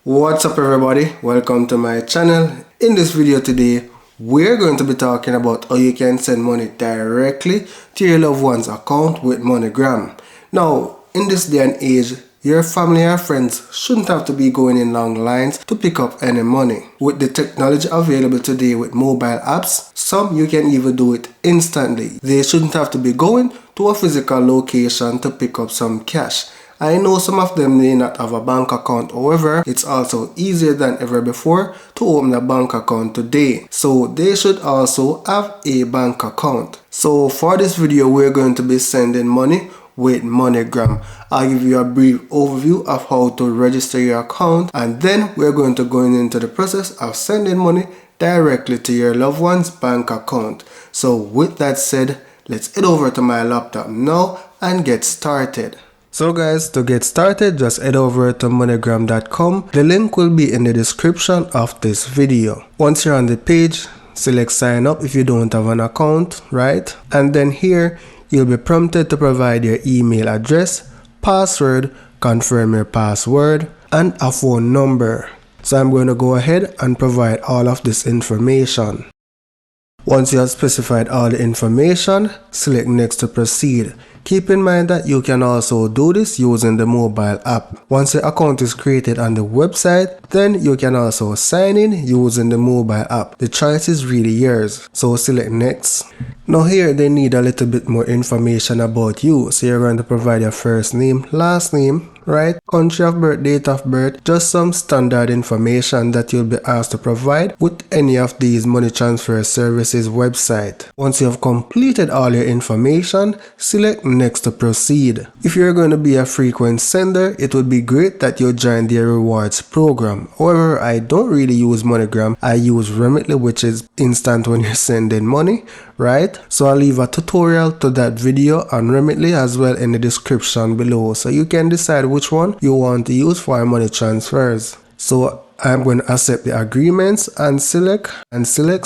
What's up everybody, welcome to my channel. In this video today we're going to be talking about how you can send money directly to your loved one's account with MoneyGram. Now in this day and age, your family or friends shouldn't have to be going in long lines to pick up any money. With the technology available today with mobile apps, some you can even do it instantly. They shouldn't have to be going to a physical location to pick up some cash. I know some of them may not have a bank account, however, it's also easier than ever before to open a bank account today. So they should also have a bank account. So for this video, we're going to be sending money with MoneyGram. I'll give you a brief overview of how to register your account, and then we're going to go into the process of sending money directly to your loved one's bank account. So with that said, let's head over to my laptop now and get started. So guys, to get started, just head over to moneygram.com. The link will be in the description of this video. Once you're on the page, select sign up if you don't have an account, right? And then here, you'll be prompted to provide your email address, password, confirm your password, and a phone number. So I'm going to go ahead and provide all of this information. Once you have specified all the information, select next to proceed. Keep in mind that you can also do this using the mobile app. Once your account is created on the website, then you can also sign in using the mobile app. The choice is really yours. So select next. Now here they need a little bit more information about you. So you're going to provide your first name, last name, right? Country of birth, date of birth, just some standard information that you'll be asked to provide with any of these money transfer services website. Once you have completed all your information, select next to proceed. If you're going to be a frequent sender, it would be great that you join their rewards program. However, I don't really use MoneyGram. I use Remitly, which is instant when you're sending money, right? So I'll leave a tutorial to that video on Remitly as well in the description below, so you can decide which one you want to use for money transfers. So I'm going to accept the agreements and select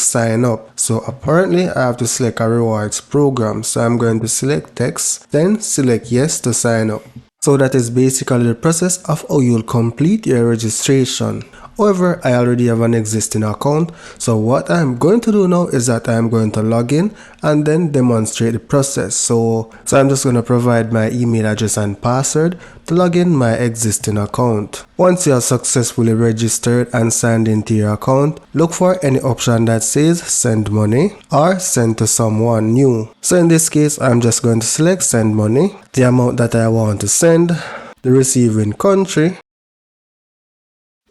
sign up. So apparently I have to select a rewards program. So I'm going to select text, then select yes to sign up. So that is basically the process of how you'll complete your registration. However, I already have an existing account, so what I'm going to do now is that I'm going to log in and then demonstrate the process. So I'm just going to provide my email address and password to log in my existing account. Once you are successfully registered and signed into your account, look for any option that says send money or send to someone new. So in this case, I'm just going to select send money, the amount that I want to send, the receiving country.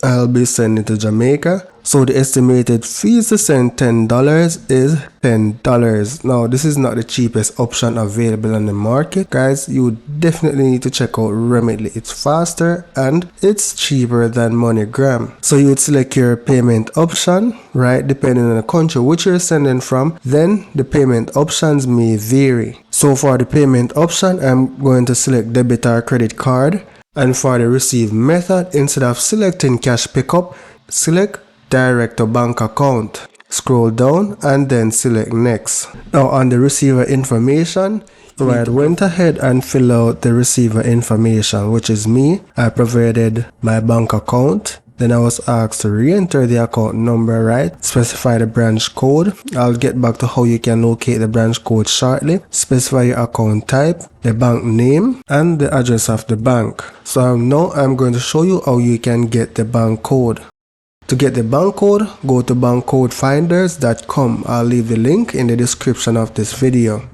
I'll be sending to Jamaica. So the estimated fees to send $10 is $10. Now this is not the cheapest option available on the market. Guys, you definitely need to check out Remitly. It's faster and it's cheaper than MoneyGram. So you would select your payment option, right? Depending on the country which you're sending from, then the payment options may vary. So for the payment option, I'm going to select debit or credit card. And for the receive method, instead of selecting cash pickup, select direct to bank account. Scroll down and then select next. Now on the receiver information, so I went ahead and fill out the receiver information, which is me. I provided my bank account. Then I was asked to re-enter the account number, right? Specify the branch code. I'll get back to how you can locate the branch code shortly. Specify your account type, the bank name, and the address of the bank. So now I'm going to show you how you can get the bank code. To get the bank code, go to bankcodefinders.com. I'll leave the link in the description of this video.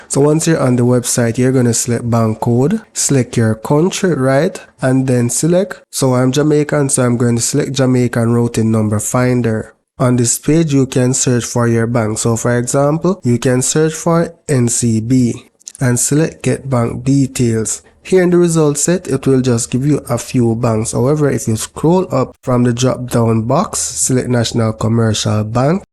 So once you're on the website, you're going to select bank code, select your country, right? And then select, so I'm Jamaican, so I'm going to select Jamaican routing number finder. On this page, you can search for your bank. So for example, you can search for NCB and select get bank details. Here in the result set, it will just give you a few banks. However, if you scroll up from the drop down box, select National Commercial Bank.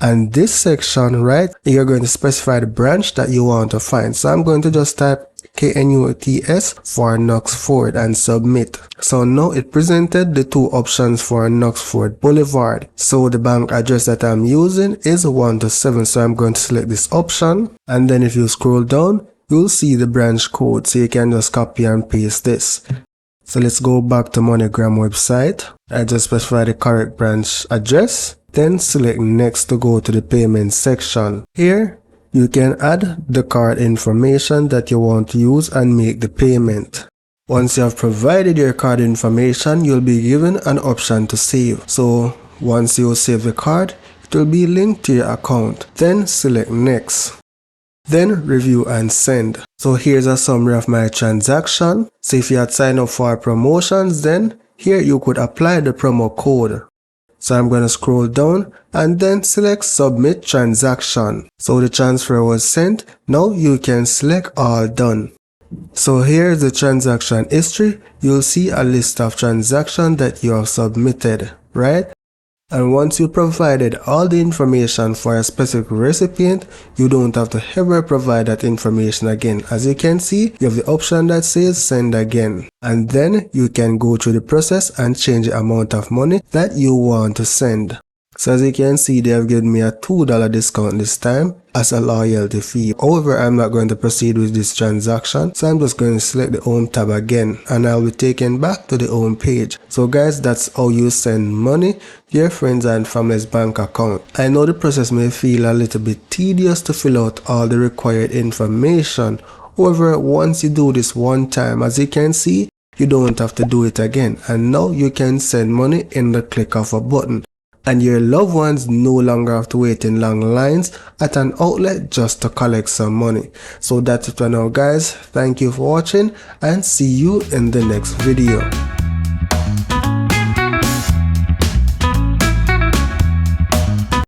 And this section, right, you're going to specify the branch that you want to find. So I'm going to just type KNUTS for Knoxford and submit. So now it presented the two options for Knoxford Boulevard. So the bank address that I'm using is 127. So I'm going to select this option. And then if you scroll down, you'll see the branch code. So you can just copy and paste this. So let's go back to MoneyGram website. I just specify the correct branch address. Then select next to go to the payment section. Here you can add the card information that you want to use and make the payment. Once you have provided your card information, you'll be given an option to save. So once you save the card, it will be linked to your account. Then select next. Then review and send. So here's a summary of my transaction. So if you had signed up for promotions, then here you could apply the promo code. So I'm going to scroll down and then select submit transaction. So the transfer was sent. Now you can select all done. So here's the transaction history. You'll see a list of transactions that you have submitted, right? And once you provided all the information for a specific recipient, you don't have to ever provide that information again. As you can see, you have the option that says send again. And then you can go through the process and change the amount of money that you want to send. So as you can see, they have given me a $2 discount this time as a loyalty fee. However, I'm not going to proceed with this transaction, so I'm just going to select the home tab again and I'll be taken back to the home page. So guys, that's how you send money to your friends and family's bank account. I know the process may feel a little bit tedious to fill out all the required information. However, once you do this one time, as you can see, you don't have to do it again, and now you can send money in the click of a button. And your loved ones no longer have to wait in long lines at an outlet just to collect some money. So that's it for now guys. Thank you for watching and see you in the next video.